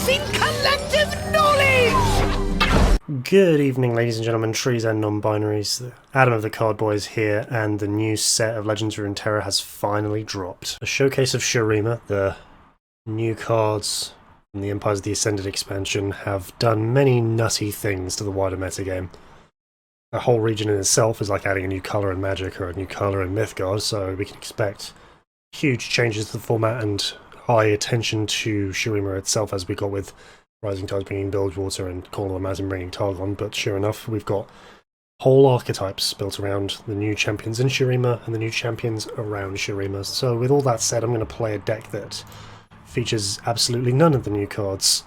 in collective knowledge! Good evening, ladies and gentlemen, trees and non-binaries. Adam of the Card Boys here, and the new set of Legends of Runeterra has finally dropped. A showcase of Shurima, the new cards from the Empires of the Ascended expansion, have done many nutty things to the wider metagame. A whole region in itself is like adding a new colour in Magic or a new colour in Mythgard, so we can expect huge changes to the format and high attention to Shurima itself, as we got with Rising Tides bringing Bilgewater and Call of the Amazon bringing Targon. But sure enough, we've got whole archetypes built around the new champions in Shurima and the new champions around Shurima. So with all that said, I'm going to play a deck that features absolutely none of the new cards,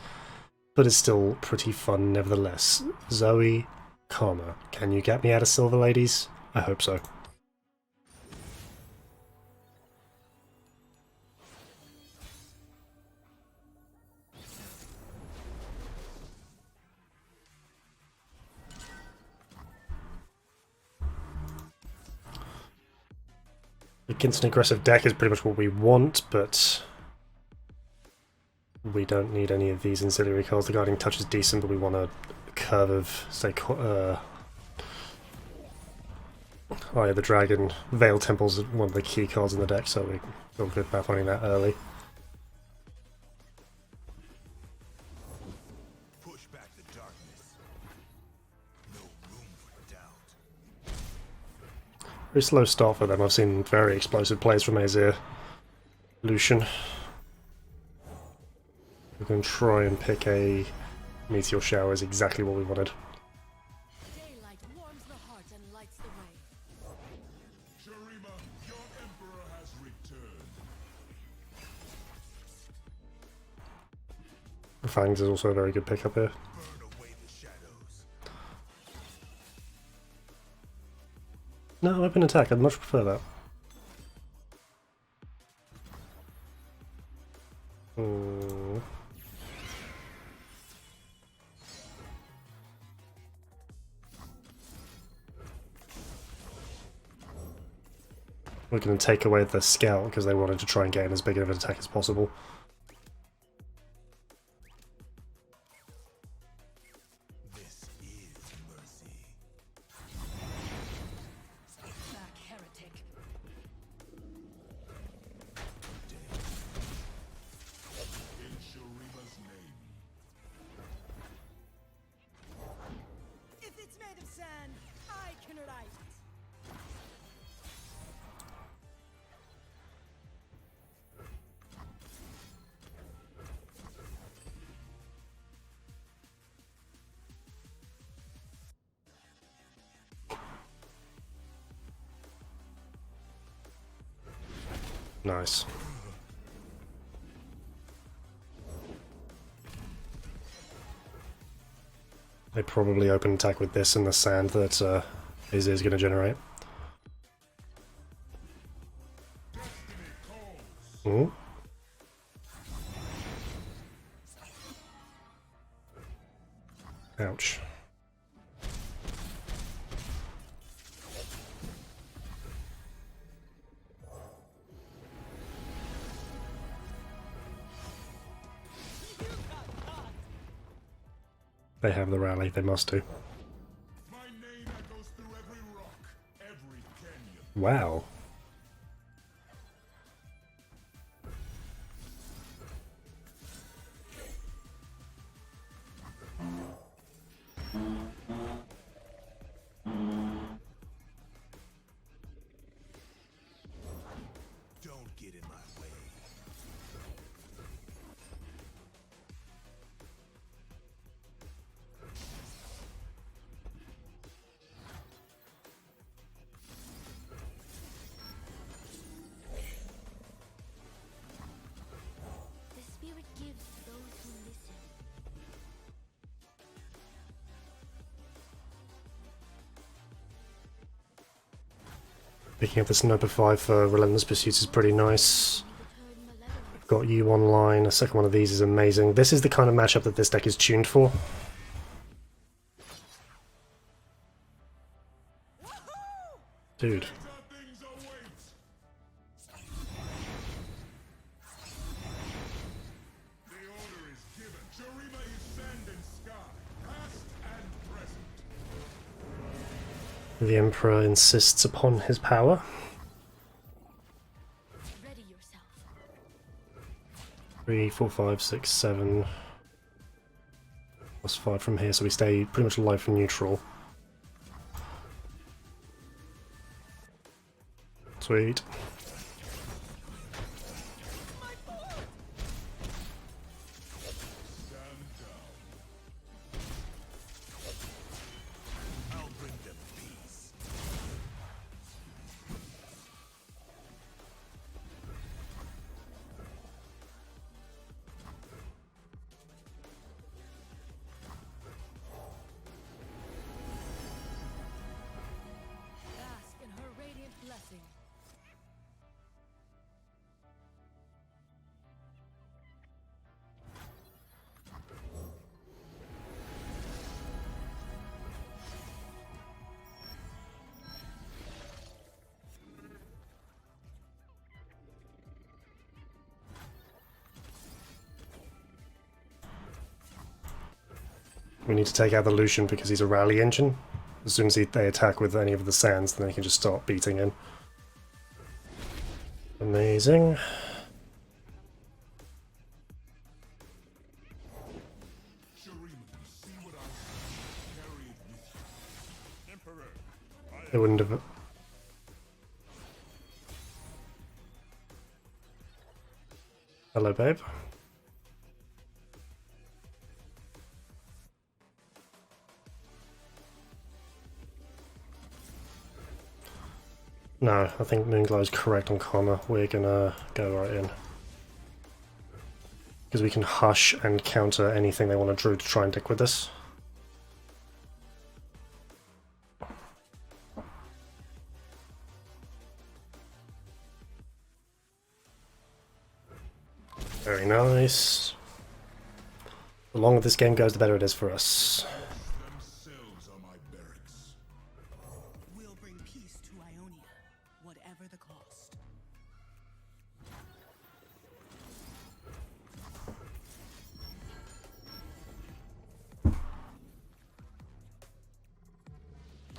but is still pretty fun nevertheless. Zoe, Karma. Can you get me out of Silver, ladies? I hope so. Against an aggressive deck is pretty much what we want, but we don't need any of these ancillary cards. The Guiding Touch is decent, but we want a curve of, say, oh yeah, the Dragon. Veil Temple's one of the key cards in the deck, so we feel good about finding that early. Push back the darkness. No room for doubt. Very slow start for them. I've seen very explosive plays from Azir. Lucian. We're going to try and pick a Meteor Shower is exactly what we wanted. Daylight warms the heart and lights the way. Shurima, your emperor has returned. Fangs is also a very good pickup here. Burn away the shadows. No, open attack. I'd much prefer that. We're going to take away the scout because they wanted to try and gain as big of an attack as possible. This is mercy. Step back, heretic. In Shurima's name. If it's made of sand, I can write it. Nice. They probably open attack with this and the sand that is going to generate. Ooh. Ouch. They have the rally, they must do. My name echoes through every rock, every canyon. Wow. Don't get in my way. The spirit gives to those who listen. Picking up this number 5 for Relentless Pursuit is pretty nice. Return malevolence. Got you online, a second one of these is amazing. This is the kind of matchup that this deck is tuned for. Dude. Things await. The order is given. The Emperor insists upon his power. Ready yourself. 3, 4, 5, 6, 7. Plus 5 from here, so we stay pretty much life neutral. Sweet. I'll bring them peace. Bask in her radiant blessing. We need to take out the Lucian because he's a rally engine. As soon as they attack with any of the sands, then they can just start beating him. Amazing. It wouldn't have... Hello, babe. No, I think Moonglow is correct on Connor. We're gonna go right in. Because we can hush and counter anything they want to do to try and dick with us. Very nice. The longer this game goes, the better it is for us. Themselves are my barracks. We'll bring peace to Ionia, whatever the cost.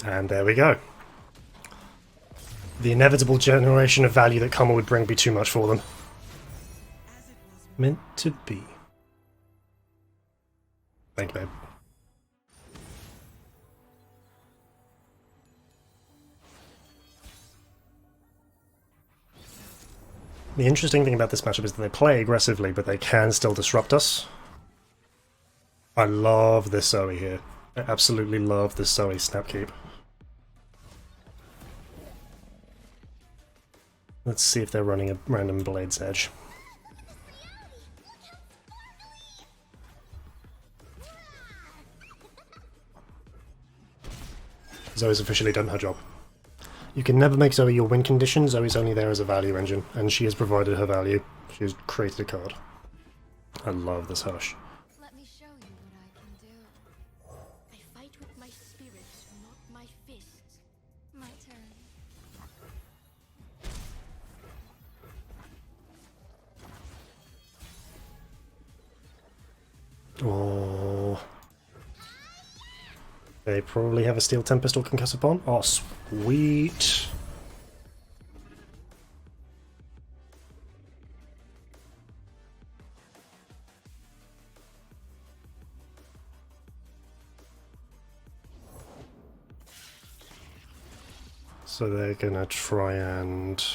And there we go. The inevitable generation of value that Karma would bring be too much for them. As it was Meant to be. Thank you, babe. The interesting thing about this matchup is that they play aggressively, but they can still disrupt us. I love this Zoe here. I absolutely love this Zoe snapkeep. Let's see if they're running a random Blade's Edge. Zoe's officially done her job. You can never make Zoe your win condition. Zoe's only there as a value engine, and she has provided her value. She has created a card. I love this hush. Let me show you what I can do. I fight with my spirit, not my fists. My turn. Oh. They probably have a Steel Tempest or Concussive Bomb. Oh, sweet. So they're gonna try and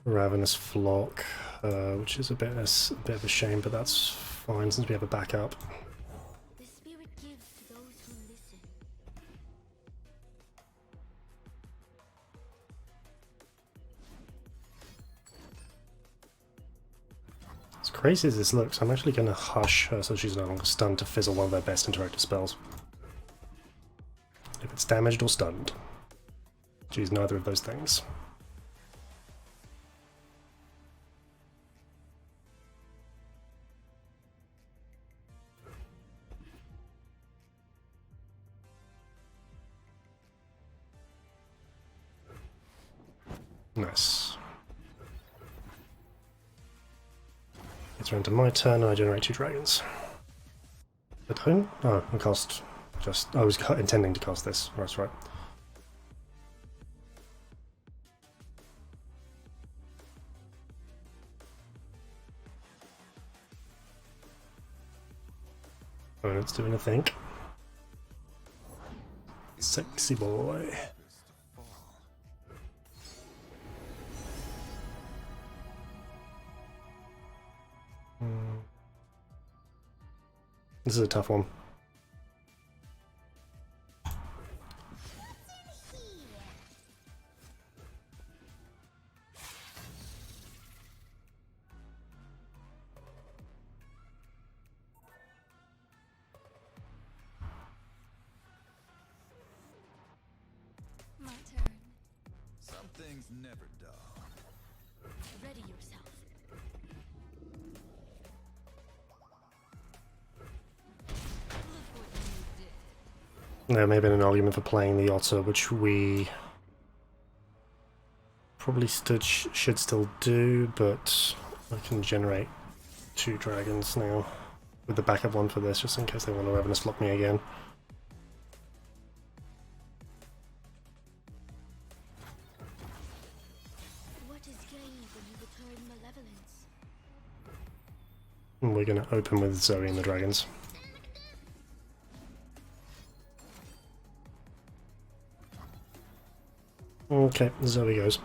Ravenous Flock, which is a bit of a shame, but that's fine since we have a backup. The spirit gives to those who listen. As crazy as this looks, I'm actually gonna hush her so she's no longer stunned to fizzle one of their best interactive spells. If it's damaged or stunned. She's neither of those things. Nice. It's around to my turn and I generate 2 dragons. At home? Oh, I cast just... I was intending to cast this. That's right. Opponent's doing a think. Sexy boy. This is a tough one. My turn. Some things never dull. Ready yourself. Look what you did. There may have been an argument for playing the Otter, which we probably should still do, but I can generate 2 dragons now with the backup one for this, just in case they want to Ravenous Lock me again. What is gained when you return malevolence? And we're going to open with Zoe and the dragons. Okay, Zoe goes.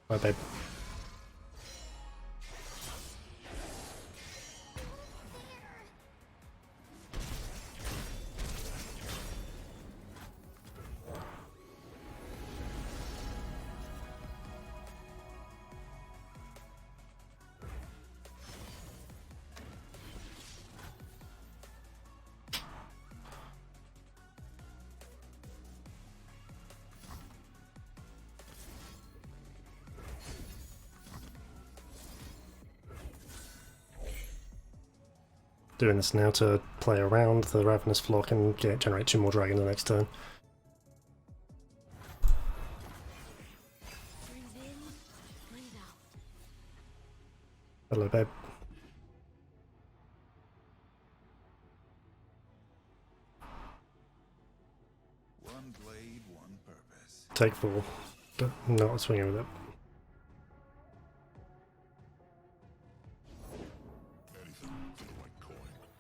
Bye, babe. Doing this now to play around the Ravenous Flock and generate 2 more dragons the next turn. Breathe in, breathe out. Hello, babe. One blade, one purpose. Take 4. Not swinging with it.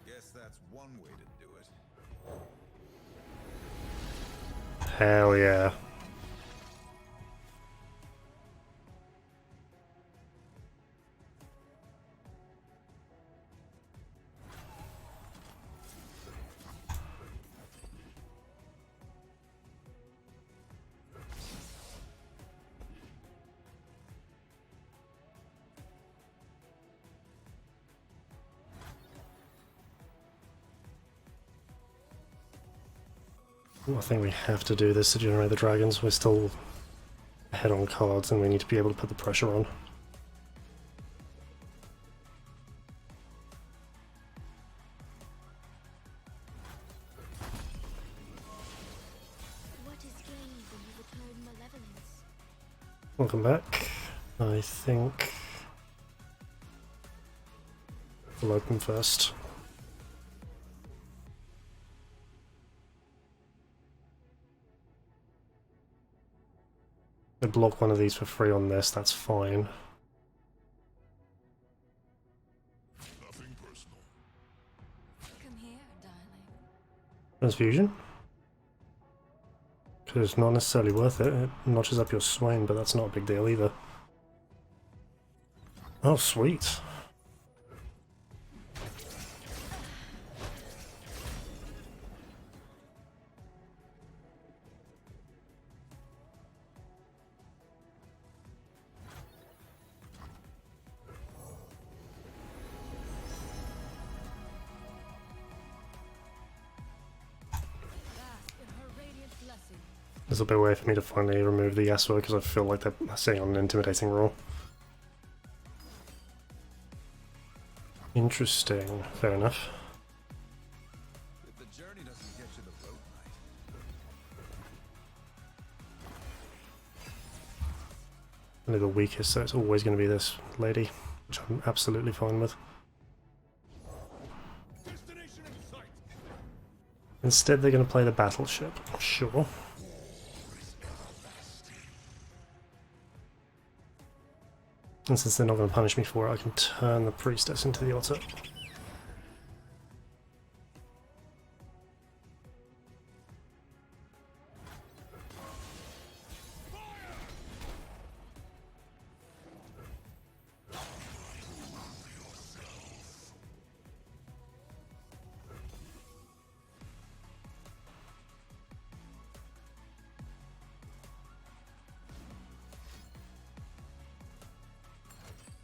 Guess that's one way to do it. Hell yeah. I think we have to do this to generate the dragons. We're still ahead on cards and we need to be able to put the pressure on. What is gained when you return malevolence? Welcome back. I think we'll open first. I block one of these for free on this, that's fine. Nothing personal. Come here, darling. Transfusion? Because it's not necessarily worth it. It notches up your Swain, but that's not a big deal either. Oh, sweet. Bask in her radiant blessing. This will be a way for me to finally remove the Yasuo because I feel like they're sitting on an intimidating roll. Interesting. Fair enough. If the journey doesn't get you the road night. Only the weakest, so it's always going to be this lady, which I'm absolutely fine with. Destination in sight. Instead, they're going to play the battleship. Sure. And since they're not going to punish me for it, I can turn the priestess into the otter.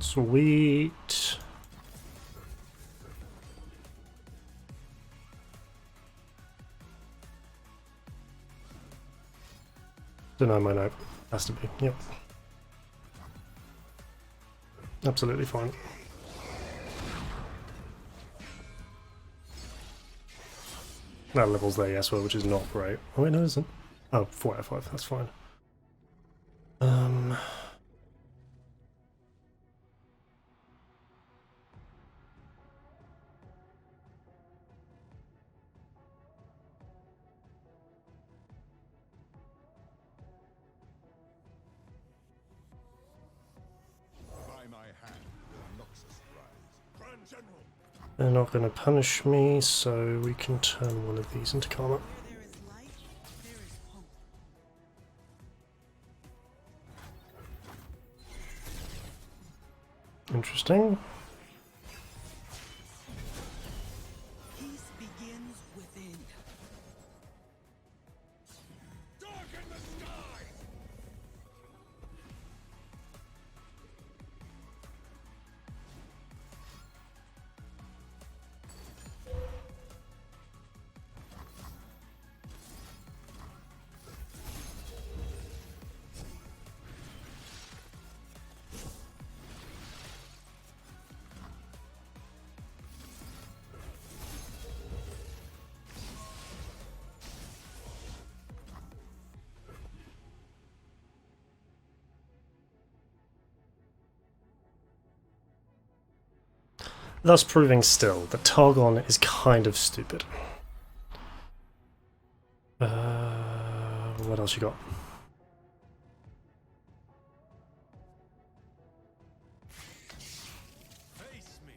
Sweet. Deny my note. Has to be. Yep. Absolutely fine. That level's there, yes, well, which is not great. Oh wait, no, it isn't. Oh, 4 out of 5, that's fine. By my hand, the Noxus rise. Grand General! They're not going to punish me, so we can turn one of these into karma. Where there is light, there is hope. Interesting. Peace begins within. Darken the sky! Thus proving still that Targon is kind of stupid. What else you got? Face me!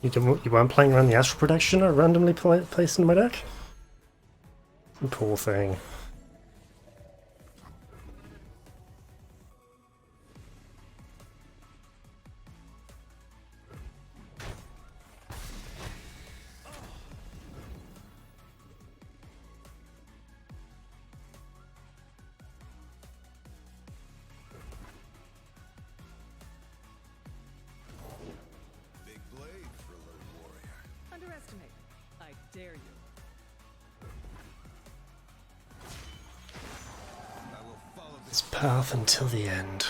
You weren't playing around the Astral Protection I randomly placed in my deck? Poor thing. Big blade for a little warrior. Underestimate. I dare you. I will follow This path until the end.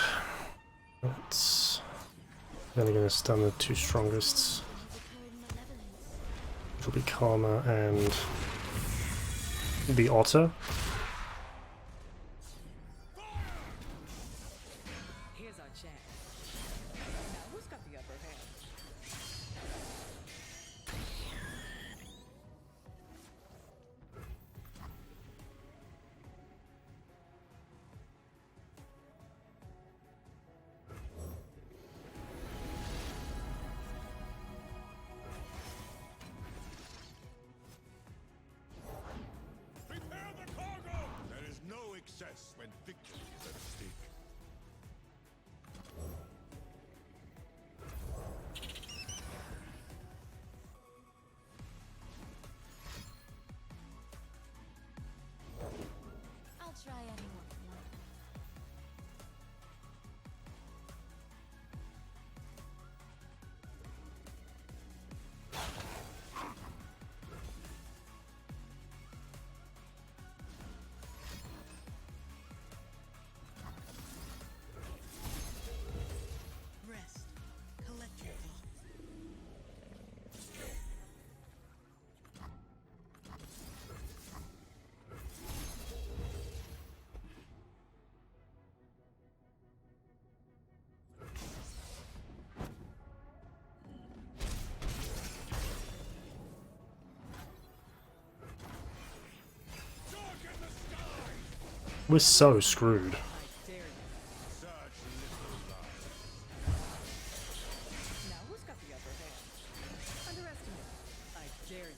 That's only going to stun the two strongest, which will be Karma and the Otter. Here's our chance. Now who's got the upper hand? Prepare the cargo! There is no excess when victory is at stake. We're so screwed. Now who's got the upper hand? Underestimate. I dare you.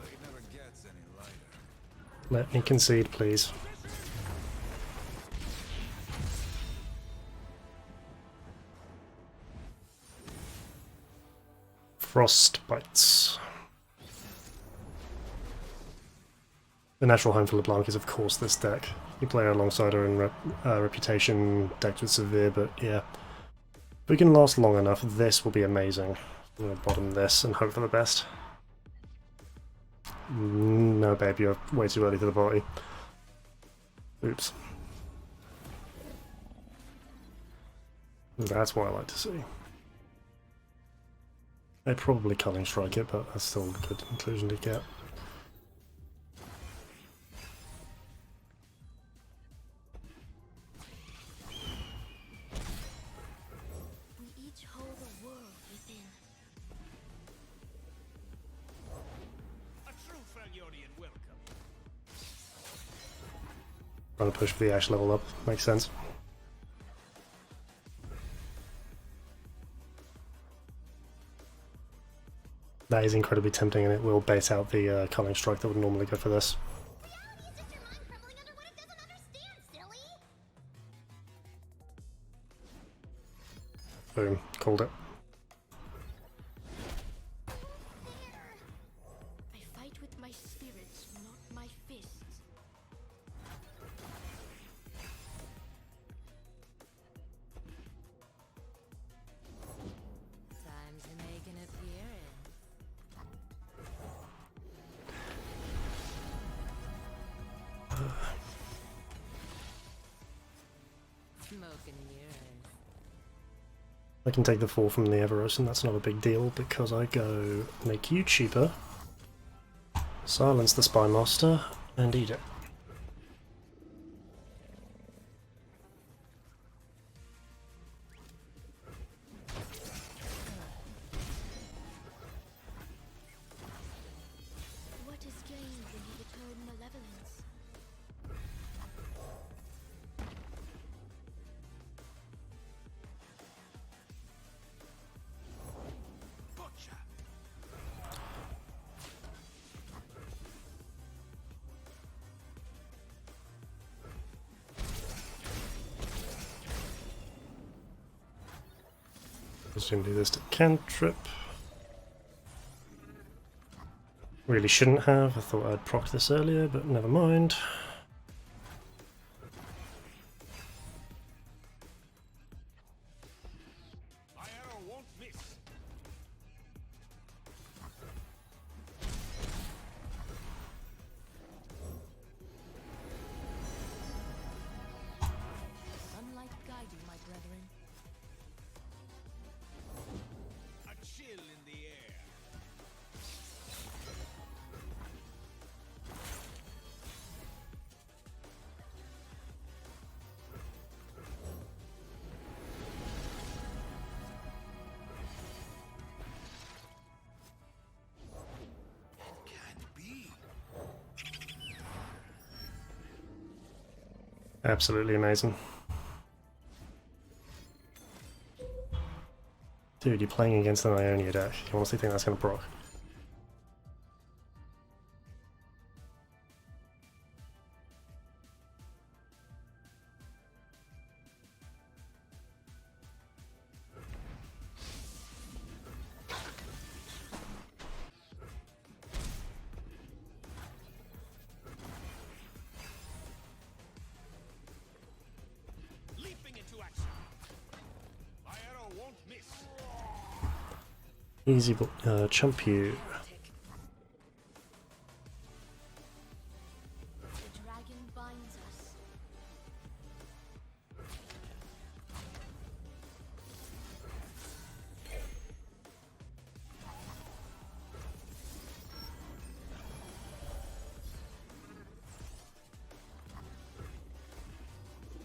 Blade never gets any lighter. Let me concede, please. Frostbites. The natural home for LeBlanc is, of course, this deck. You play her alongside her in Reputation, decked with Severe, but yeah. If we can last long enough, this will be amazing. I'm going to bottom this and hope for the best. No, babe, you're way too early for the party. Oops. That's what I like to see. I'd probably Culling Strike it, but that's still a good conclusion to get. We each hold a world within. A true Freljordian welcome. Trying to push for the Ash level up, makes sense. That is incredibly tempting, and it will bait out the Culling Strike that would normally go for this. Reality is just your mind crumbling under what it doesn't understand, silly! Boom, called it. There! I fight with my spirit, not my fists. Time to make an appearance. Smoke and mirrors. I can take the 4 from the Everos, and that's not a big deal because I go make you cheaper, silence the Spy Master, and eat it. What is gained when you return malevolence? Butcher. Presumably this to cantrip. Really shouldn't have, I thought I'd proc this earlier, but never mind. My arrow won't miss. Sunlight guide you, my brethren. A chill in the air. Can't be. Absolutely amazing. Dude, you're playing against an Ionia deck. You honestly think that's going to proc? Leaping into action. My arrow won't miss. Easy, chump you. The dragon binds us.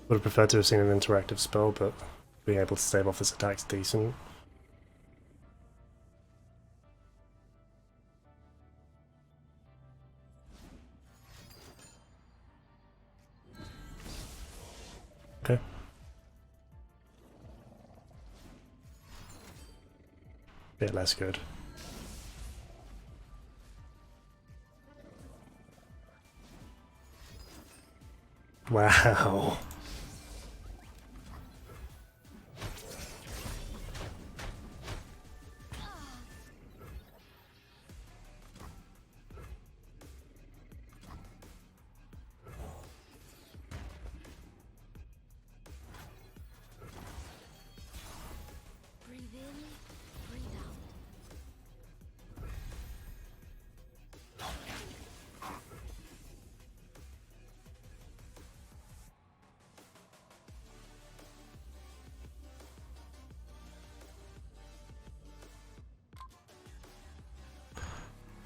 Would have preferred to have seen an interactive spell, but being able to stave off this attack's decent. Bit less good. Wow. Breathe in, breathe out.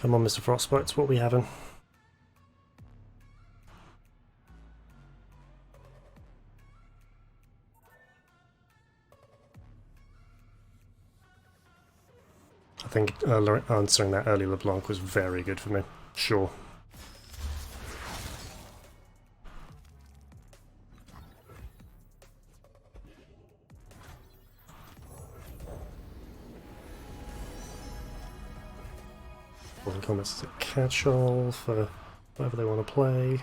Come on, Mr. Frostbites, what are we having? I think answering that early LeBlanc was very good for me. Sure. Golden Comets is a catch-all for whatever they want to play.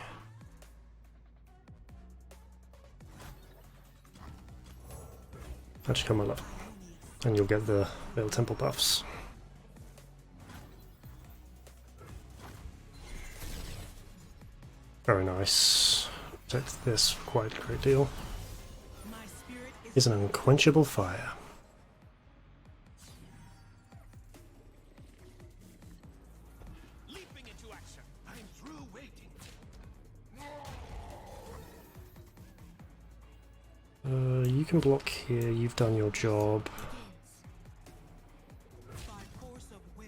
Actually, come on up, and you'll get the Veil Temple buffs. Very nice. Protect this quite a great deal. My spirit Is an unquenchable fire. Leaping into action. I'm through waiting. You can block here, you've done your job. by force of will.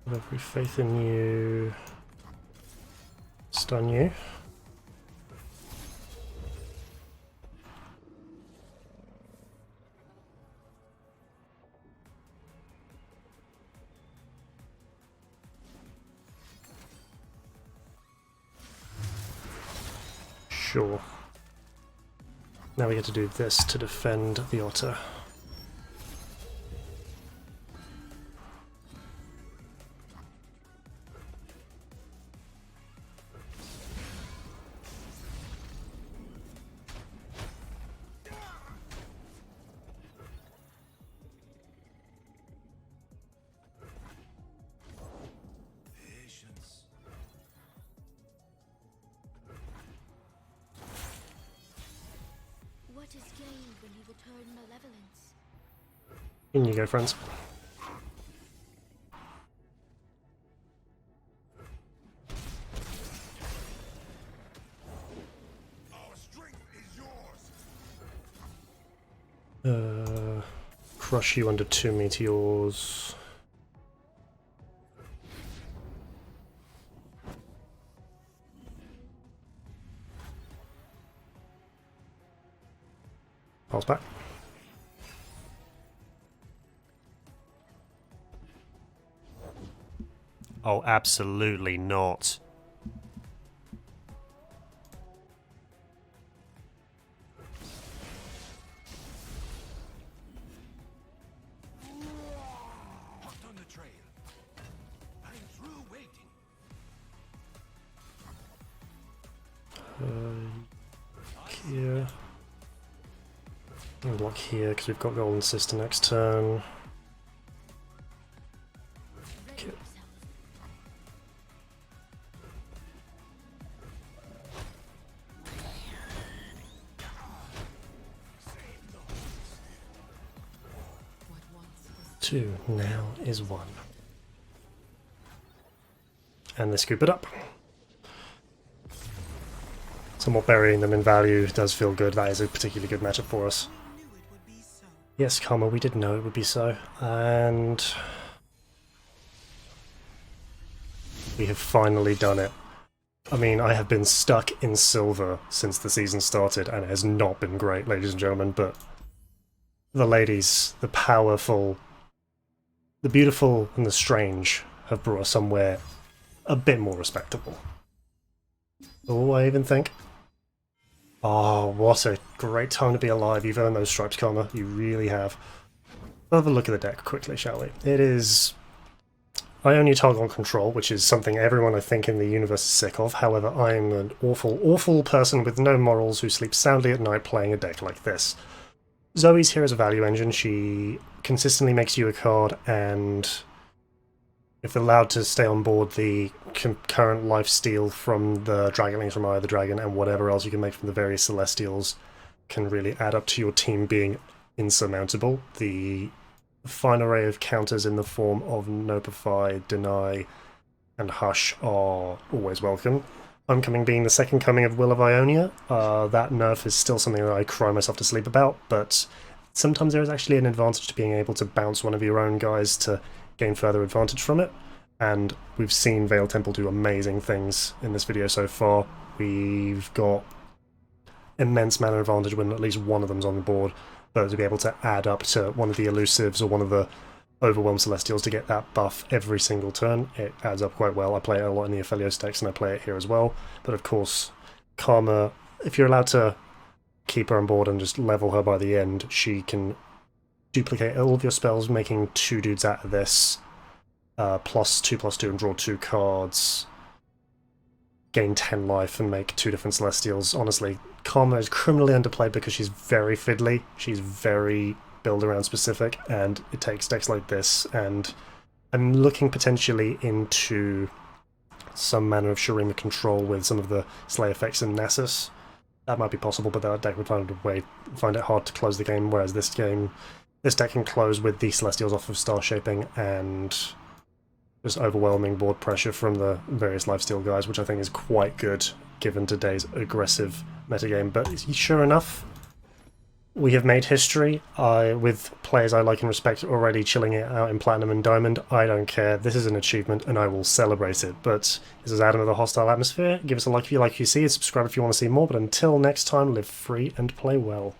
I have every faith in you. Stun you. Sure. Now we get to do this to defend the otter. Patience. What is gained when you return malevolence? In you go, friends. Our strength is yours. Crush you under 2 meteors. Pulse back. Oh, absolutely not. Hot on the trail. I'm through waiting. Here. And block here because we've got Golden Sister next turn. Ready yourself. What once was 2 now is 1. And they scoop it up. Somewhat burying them in value does feel good. That is a particularly good matchup for us. Knew it would be so. Yes, Karma, we did know it would be so. And we have finally done it. I mean, I have been stuck in silver since the season started, and it has not been great, ladies and gentlemen, but the ladies, the powerful, the beautiful, and the strange have brought us somewhere a bit more respectable. Oh, I even think. Oh, what a great time to be alive. You've earned those stripes, Karma. You really have. have a look at the deck quickly, shall we? It is Ionia Targon Control, which is something everyone I think in the universe is sick of. However, I am an awful, awful person with no morals who sleeps soundly at night playing a deck like this. Zoe's here as a value engine. She consistently makes you a card, and if allowed to stay on board, the concurrent lifesteal from the Dragonlings from Eye of the Dragon and whatever else you can make from the various Celestials can really add up to your team being insurmountable. The fine array of counters in the form of Notify, Deny, and Hush are always welcome. Homecoming being the second coming of Will of Ionia, that nerf is still something that I cry myself to sleep about, but sometimes there is actually an advantage to being able to bounce one of your own guys to gain further advantage from it, and we've seen Veil Temple do amazing things in this video so far. We've got immense mana advantage when at least one of them's on the board, but to be able to add up to one of the elusives or one of the Overwhelm Celestials to get that buff every single turn, it adds up quite well. I play it a lot in the Aphelios decks and I play it here as well, but of course Karma, if you're allowed to keep her on board and just level her by the end, she can duplicate all of your spells, making 2 dudes out of this, +2/+2 and draw 2 cards, gain 10 life and make 2 different Celestials. Honestly, Karma is criminally underplayed because she's very fiddly, she's very build-around specific, and it takes decks like this, and I'm looking potentially into some manner of Shurima control with some of the Slay effects in Nasus. That might be possible, but that deck would find it hard to close the game, whereas this deck can close with the Celestials off of Star Shaping and just overwhelming board pressure from the various lifesteal guys, which I think is quite good given today's aggressive metagame. But sure enough, we have made history with players I like and respect already chilling it out in Platinum and Diamond. I don't care. This is an achievement and I will celebrate it. But this is Adam of the Hostile Atmosphere. Give us a like if you like what you see and subscribe if you want to see more. But until next time, live free and play well.